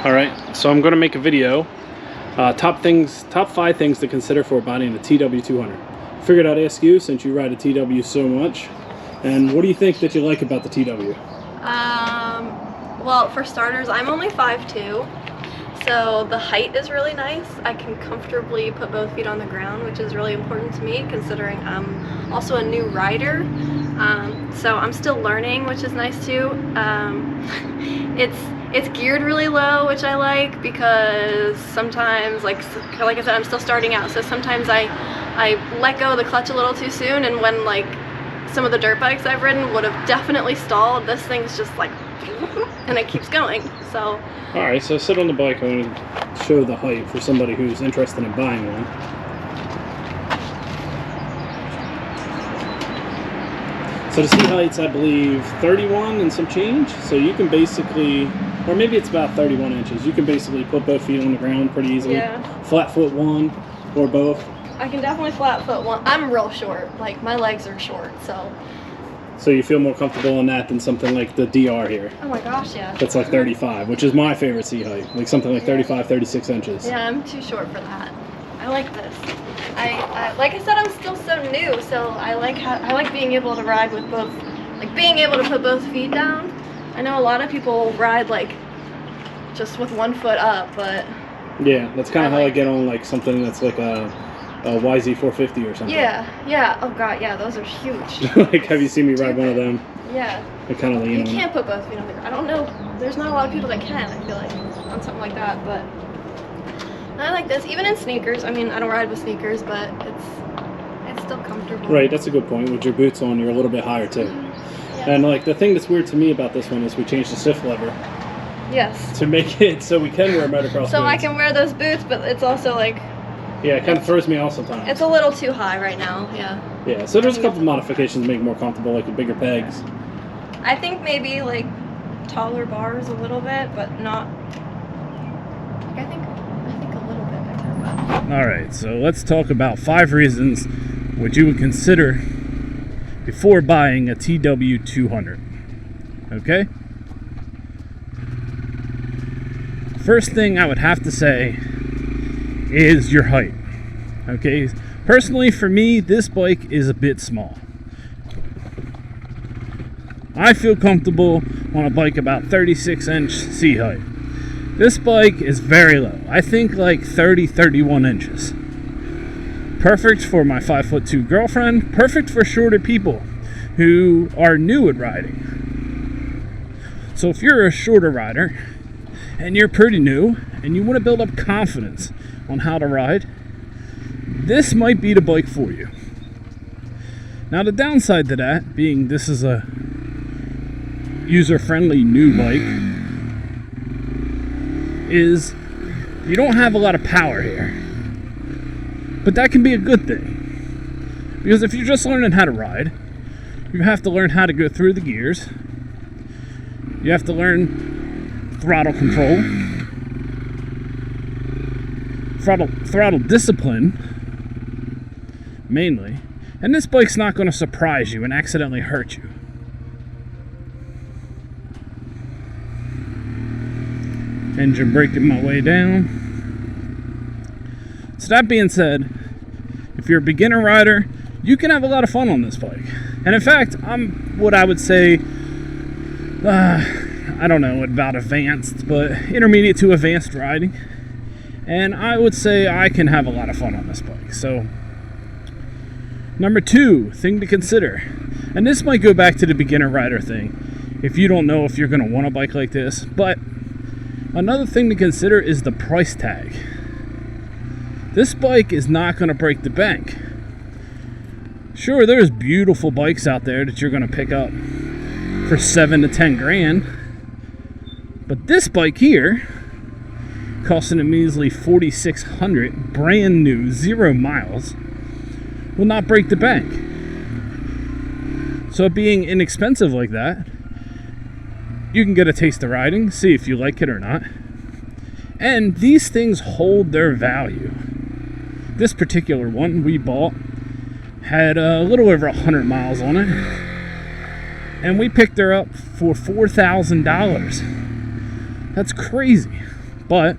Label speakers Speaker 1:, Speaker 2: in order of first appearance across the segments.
Speaker 1: Alright, so I'm going to make a video. Top 5 things to consider for buying a TW200. Figured I'd ask you, since you ride a TW so much. And what do you think that you like about the TW?
Speaker 2: Well, for starters, I'm only 5'2", so the height is really nice. I can comfortably put both feet on the ground, which is really important to me considering I'm also a new rider. So I'm still learning, which is nice too. It's geared really low, which I like, because sometimes, like I said, I'm still starting out, so sometimes I let go of the clutch a little too soon, and when like some of the dirt bikes I've ridden would have definitely stalled, this thing's just like and it keeps going. So
Speaker 1: alright, so sit on the bike. I want to show the height for somebody who's interested in buying one. So the seat height's, I believe, 31 and some change, so you can basically, or maybe it's about 31 inches, you can basically put both feet on the ground pretty easily. Yeah. Flat foot one or both.
Speaker 2: I can definitely flat foot one. I'm real short, like my legs are short, so.
Speaker 1: So you feel more comfortable in that than something like the DR here?
Speaker 2: Oh my gosh, yeah.
Speaker 1: That's like 35, which is my favorite seat height, like something like 35, 36 inches.
Speaker 2: Yeah, I'm too short for that. I like this. I like I said, I'm still so new, so I like being able to ride with both, like being able to put both feet down. I know a lot of people ride like just with one foot up, but
Speaker 1: yeah, that's kind of how I get on like something that's like a YZ450 or something.
Speaker 2: Yeah. Oh god, yeah, those are huge.
Speaker 1: Like, have you seen me ride one of them?
Speaker 2: Yeah.
Speaker 1: I kind of lean on.
Speaker 2: You can't put both feet on the ground. I don't know. There's not a lot of people that can, I feel like, on something like that, but I like this. Even in sneakers. I mean, I don't ride with sneakers, but it's still comfortable.
Speaker 1: Right, that's a good point. With your boots on, you're a little bit higher too. Yeah. And like the thing that's weird to me about this one is we changed the shift lever.
Speaker 2: Yes.
Speaker 1: To make it so we can wear motocross boots.
Speaker 2: So I can wear those boots, but it's also like,
Speaker 1: yeah, it kind of throws me off sometimes.
Speaker 2: It's a little too high right now, yeah.
Speaker 1: Yeah, so there's a couple of modifications to make it more comfortable, like the bigger pegs.
Speaker 2: I think maybe like taller bars a little bit, but not. Like, I think a little bit bigger. But.
Speaker 1: All right, so let's talk about 5 reasons which you would consider before buying a TW200. Okay. First thing I would have to say is your height. Okay, personally for me, this bike is a bit small. I feel comfortable on a bike about 36-inch seat height. This bike is very low. I think like 30-31 inches. Perfect for my 5'2" girlfriend. Perfect for shorter people who are new at riding. So if you're a shorter rider and you're pretty new and you want to build up confidence on how to ride, this might be the bike for you. Now the downside to that, being this is a user-friendly new bike, is you don't have a lot of power here. But that can be a good thing, because if you're just learning how to ride, you have to learn how to go through the gears. You have to learn throttle control, throttle discipline, mainly. And this bike's not going to surprise you and accidentally hurt you. Engine braking my way down. So that being said, if you're a beginner rider, you can have a lot of fun on this bike. And in fact, I'm what I would say, I don't know about advanced, but intermediate to advanced riding. And I would say I can have a lot of fun on this bike. So, number 2 thing to consider, and this might go back to the beginner rider thing, if you don't know if you're going to want a bike like this, but another thing to consider is the price tag. This bike is not going to break the bank. Sure, there's beautiful bikes out there that you're going to pick up for 7 to 10 grand, but this bike here, costing a measly $4,600, brand new, 0 miles, will not break the bank. So being inexpensive like that, you can get a taste of riding, see if you like it or not. And these things hold their value. This particular one we bought had a little over 100 miles on it, and we picked her up for $4,000. That's crazy. but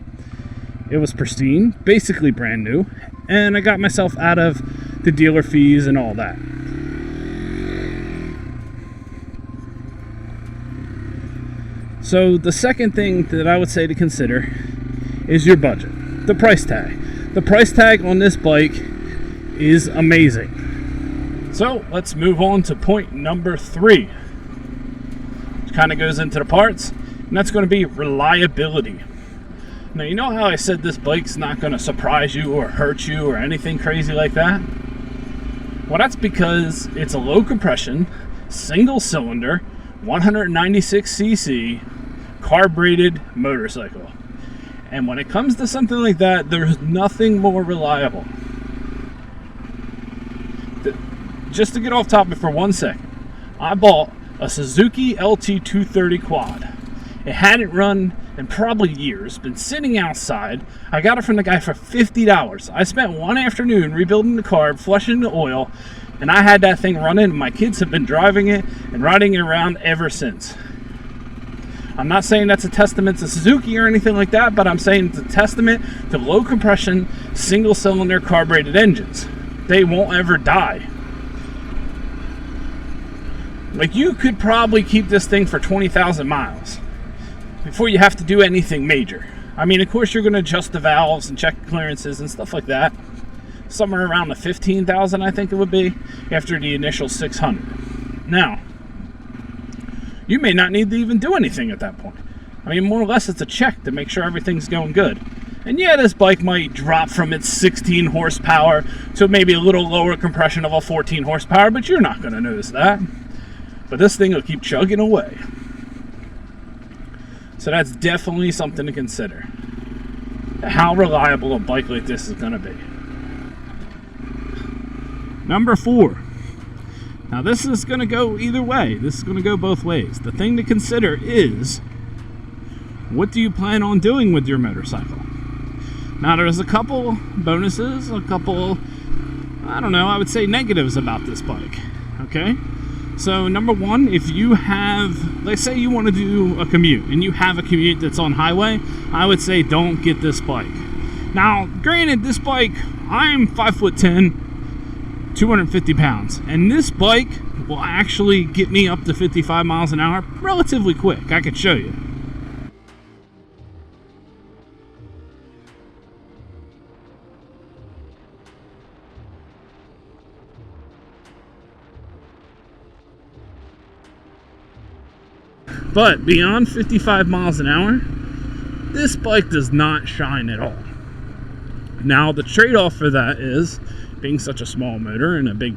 Speaker 1: it was pristine, basically brand new, and I got myself out of the dealer fees and all that. So the second thing that I would say to consider is your budget, the price tag. The price tag on this bike is amazing. So let's move on to point number 3, which kind of goes into the parts, and that's going to be reliability. Now, you know how I said this bike's not going to surprise you or hurt you or anything crazy like that? Well, that's because it's a low compression, single cylinder, 196cc carb-rated motorcycle. And when it comes to something like that, there's nothing more reliable. Just to get off topic for 1 second, I bought a Suzuki LT230 quad. It hadn't run in probably years, been sitting outside. I got it from the guy for $50. I spent one afternoon rebuilding the carb, flushing the oil, and I had that thing running. My kids have been driving it and riding it around ever since. I'm not saying that's a testament to Suzuki or anything like that, but I'm saying it's a testament to low compression, single cylinder carbureted engines. They won't ever die. Like, you could probably keep this thing for 20,000 miles before you have to do anything major. I mean, of course, you're going to adjust the valves and check clearances and stuff like that. Somewhere around the 15,000, I think it would be, after the initial 600. Now, you may not need to even do anything at that point. I mean, more or less, it's a check to make sure everything's going good. And yeah, this bike might drop from its 16 horsepower to maybe a little lower compression of a 14 horsepower, but you're not going to notice that. But this thing will keep chugging away. So that's definitely something to consider. How reliable a bike like this is going to be. Number 4. Now this is going to go either way. This is going to go both ways. The thing to consider is, what do you plan on doing with your motorcycle? Now there's a couple bonuses, a couple, I don't know, I would say negatives about this bike. Okay? So number 1, if you have, let's say you want to do a commute, and you have a commute that's on highway, I would say don't get this bike. Now, granted, this bike, I'm 5'10", 250 pounds, and this bike will actually get me up to 55 miles an hour relatively quick. I could show you. But beyond 55 miles an hour, this bike does not shine at all. Now, the trade-off for that is, being such a small motor and a big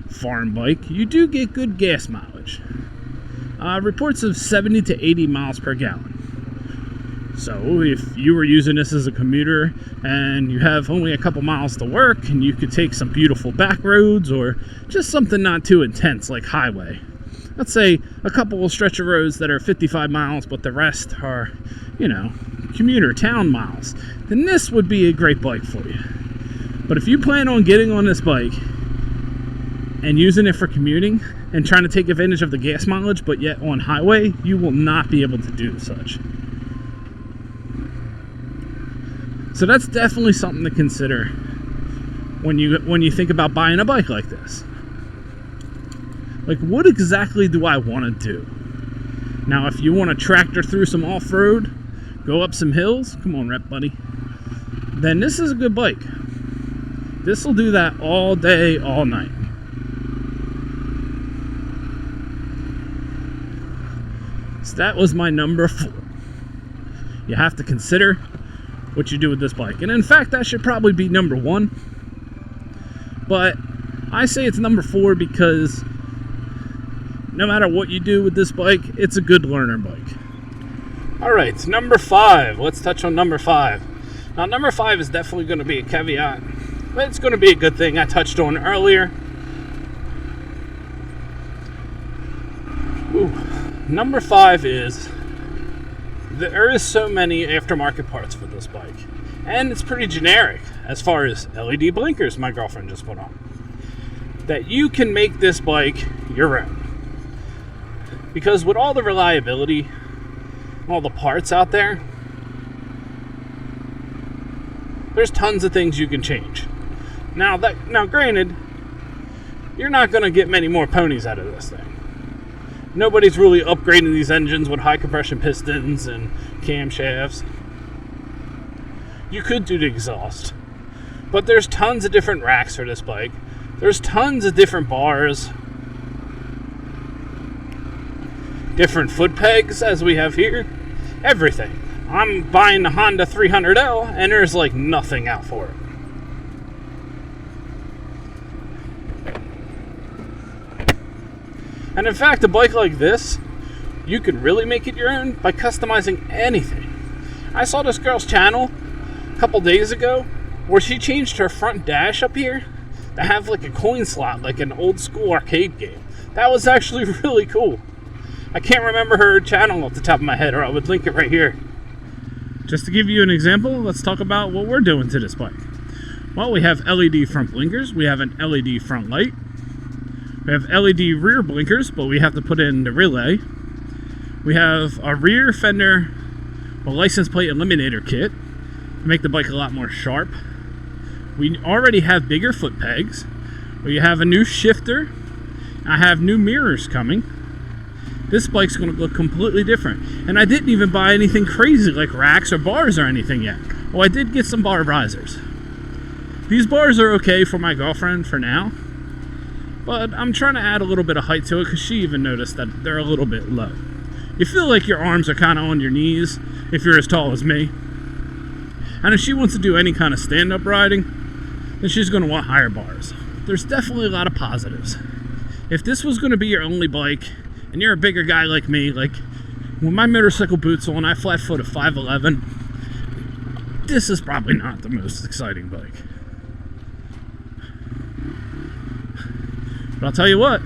Speaker 1: farm bike, you do get good gas mileage. Reports of 70 to 80 miles per gallon. So if you were using this as a commuter and you have only a couple miles to work, and you could take some beautiful back roads or just something not too intense like highway. Let's say a couple of stretch of roads that are 55 miles, but the rest are, you know, commuter town miles. Then this would be a great bike for you. But if you plan on getting on this bike and using it for commuting and trying to take advantage of the gas mileage, but yet on highway, you will not be able to do such. So that's definitely something to consider when you think about buying a bike like this. Like, what exactly do I want to do? Now, if you want to tractor through some off-road, go up some hills, come on, rep buddy, then this is a good bike. This will do that all day, all night. So that was my number 4. You have to consider what you do with this bike. And in fact, that should probably be number 1. But I say it's number 4 because no matter what you do with this bike, it's a good learner bike. Alright, number 5. Let's touch on number 5. Now, number 5 is definitely going to be a caveat, but it's going to be a good thing I touched on earlier. Ooh. Number 5 is, there is so many aftermarket parts for this bike. And it's pretty generic as far as LED blinkers my girlfriend just put on. That you can make this bike your own. Because with all the reliability, all the parts out there, there's tons of things you can change. Now granted, you're not going to get many more ponies out of this thing. Nobody's really upgrading these engines with high compression pistons and camshafts. You could do the exhaust, but there's tons of different racks for this bike. There's tons of different bars, different foot pegs as we have here, everything. I'm buying the Honda 300L and there's like nothing out for it. And in fact, a bike like this, you can really make it your own by customizing anything. I saw this girl's channel a couple days ago where she changed her front dash up here to have like a coin slot, like an old school arcade game. That was actually really cool. I can't remember her channel off the top of my head, or I would link it right here. Just to give you an example, let's talk about what we're doing to this bike. Well, we have LED front blinkers, we have an LED front light, we have LED rear blinkers, but we have to put in the relay. We have a rear fender, a license plate eliminator kit to make the bike a lot more sharp. We already have bigger foot pegs. We have a new shifter. I have new mirrors coming. This bike's going to look completely different. And I didn't even buy anything crazy like racks or bars or anything yet. Oh, I did get some bar risers. These bars are okay for my girlfriend for now, but I'm trying to add a little bit of height to it because she even noticed that they're a little bit low. You feel like your arms are kind of on your knees if you're as tall as me. And if she wants to do any kind of stand-up riding, then she's going to want higher bars. There's definitely a lot of positives. If this was going to be your only bike, and you're a bigger guy like me, like with my motorcycle boots on, I flat foot a 5'11", this is probably not the most exciting bike. But I'll tell you what,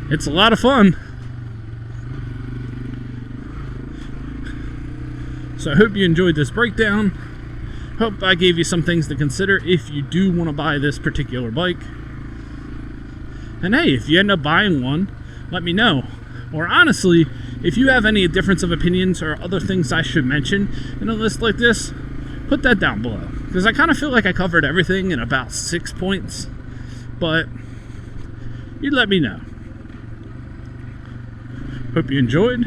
Speaker 1: it's a lot of fun. So I hope you enjoyed this breakdown. Hope I gave you some things to consider if you do want to buy this particular bike. And hey, if you end up buying one, let me know. Or honestly, if you have any difference of opinions or other things I should mention in a list like this, put that down below. Because I kind of feel like I covered everything in about 6 points. But you let me know. Hope you enjoyed.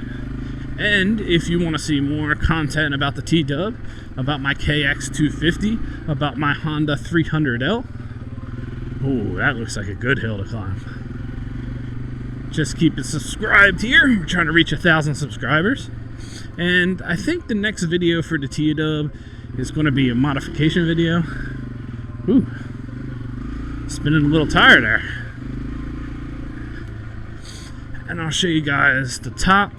Speaker 1: And if you want to see more content about the T-Dub, about my KX250, about my Honda 300L, oh, that looks like a good hill to climb. Just keep it subscribed here. We're trying to reach 1,000 subscribers. And I think the next video for the T-Dub is going to be a modification video. Ooh, spinning a little tire there. And I'll show you guys the top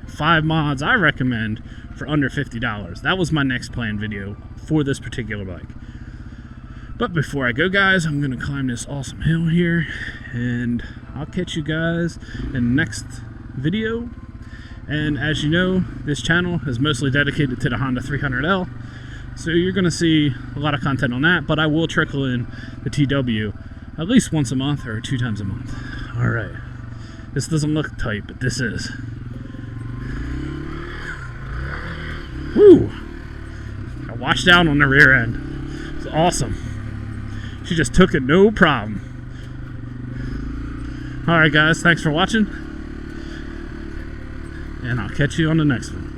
Speaker 1: 5 mods I recommend for under $50. That was my next planned video for this particular bike. But before I go, guys, I'm going to climb this awesome hill here, and I'll catch you guys in the next video. And as you know, this channel is mostly dedicated to the Honda 300L, so you're going to see a lot of content on that, but I will trickle in the TW at least once a month or 2 times a month. Alright, this doesn't look tight, but this is. Woo! I washed out on the rear end. It's awesome. She just took it no problem. Alright guys, thanks for watching, and I'll catch you on the next one.